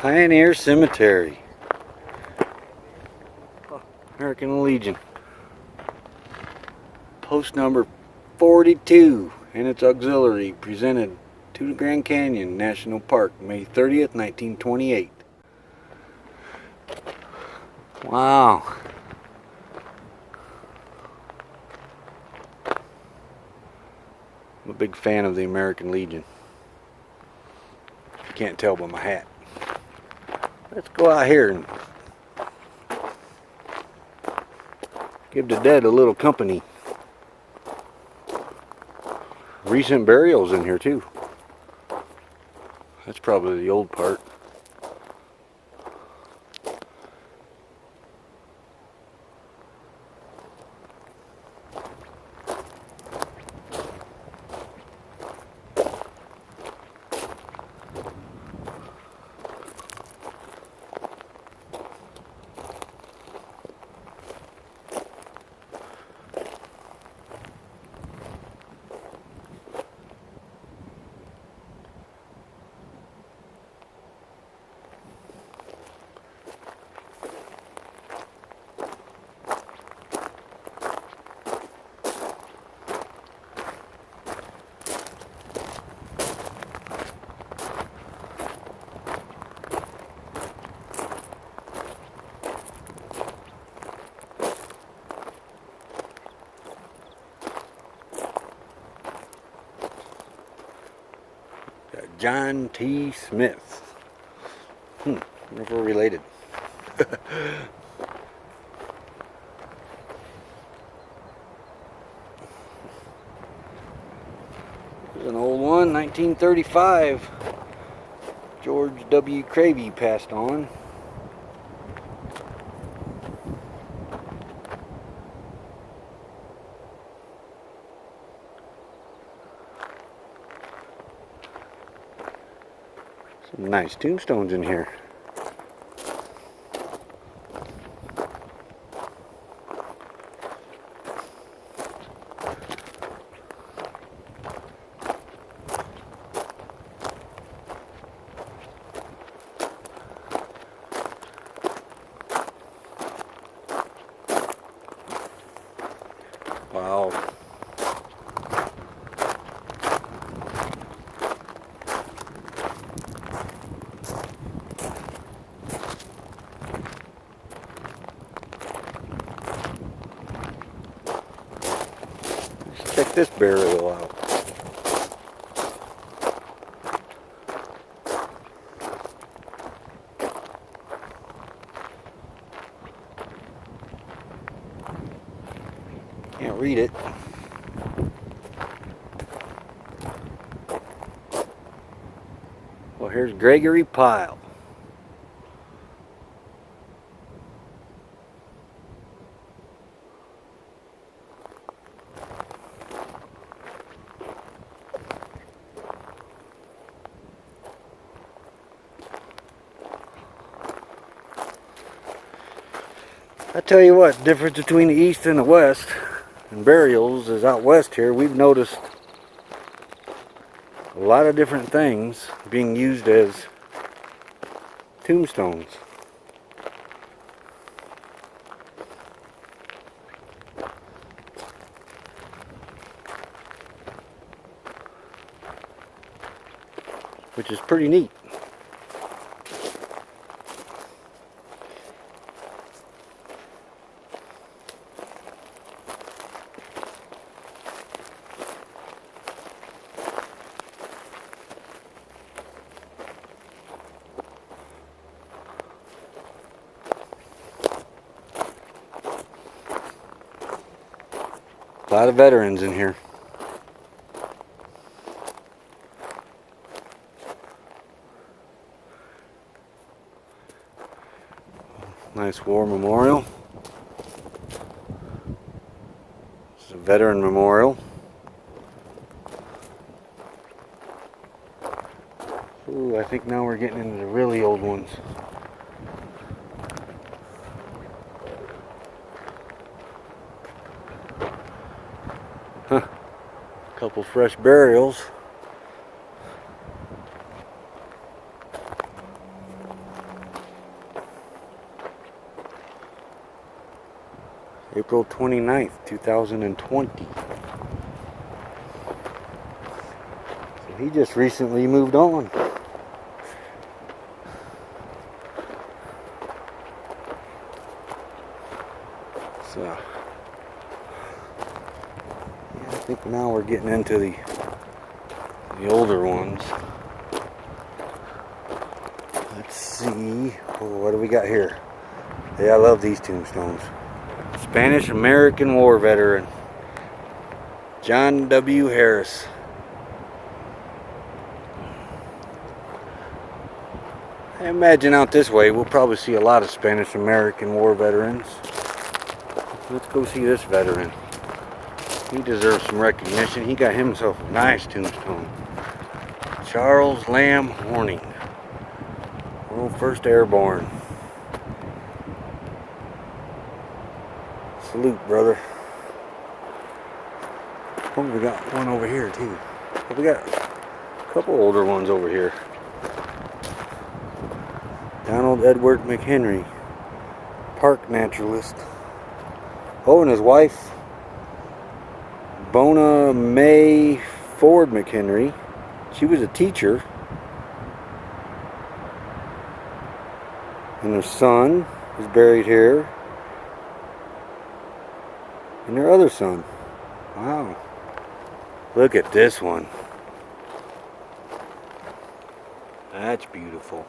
Pioneer Cemetery, American Legion, post number 42 and its auxiliary, presented to the Grand Canyon National Park, May 30th, 1928. Wow. I'm a big fan of the American Legion. If you can't tell by my hat. Let's go out here and give the dead a little company. Recent burials in here too. That's probably the old part. John T. Smith. Wonder if we're related. This is an old one, 1935. George W. Cravey passed on. Some nice tombstones in here. Wow. Let's check this burial out. Can't read it. Well, here's Gregory Pyle. I tell you what, the difference between the East and the West and burials is out west here, we've noticed a lot of different things being used as tombstones. Which is pretty neat. A lot of veterans in here. Nice war memorial. It's a veteran memorial. Ooh, I think now we're getting into the really old ones. Huh. Couple fresh burials. April 29th, 2020. So he just recently moved on. So yeah, I think now we're getting into the older ones. Let's see, oh, what do we got here? Yeah, I love these tombstones. Spanish-American War veteran John W. Harris. I imagine out this way we'll probably see a lot of Spanish-American War veterans. Let's go see this veteran. He deserves some recognition. He got himself a nice tombstone. Charles Lamb Horning, World 1st Airborne. Salute, brother. Oh, we got one over here too. Oh, we got a couple older ones over here. Donald Edward McHenry, park naturalist. Oh, and his wife, Bona Mae Ford McHenry. She was a teacher. And their son is buried here. And their other son. Wow. Look at this one. That's beautiful.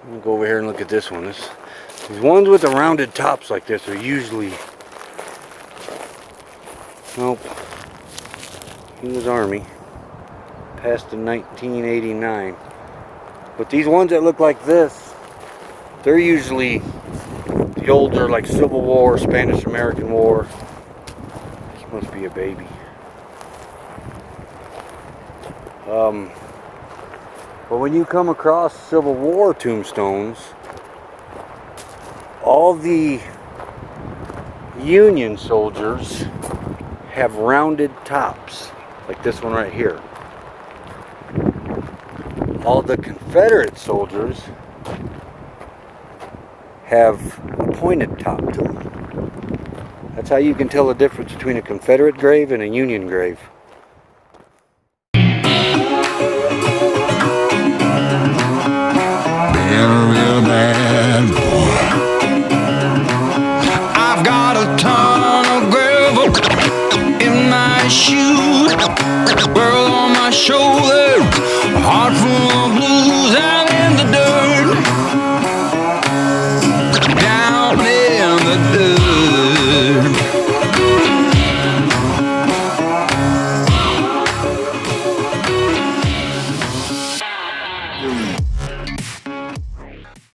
I'm gonna go over here and look at this one. These ones with the rounded tops like this are usually... Nope. He was Army. Passed in 1989. But these ones that look like this, they're usually the older, like Civil War, Spanish-American War. This must be a baby. But when you come across Civil War tombstones, all the Union soldiers have rounded tops, like this one right here. All the Confederate soldiers have a pointed top to them. That's how you can tell the difference between a Confederate grave and a Union grave. Real bad boy. I've got a ton of gravel in my shoes, world on my shoulder.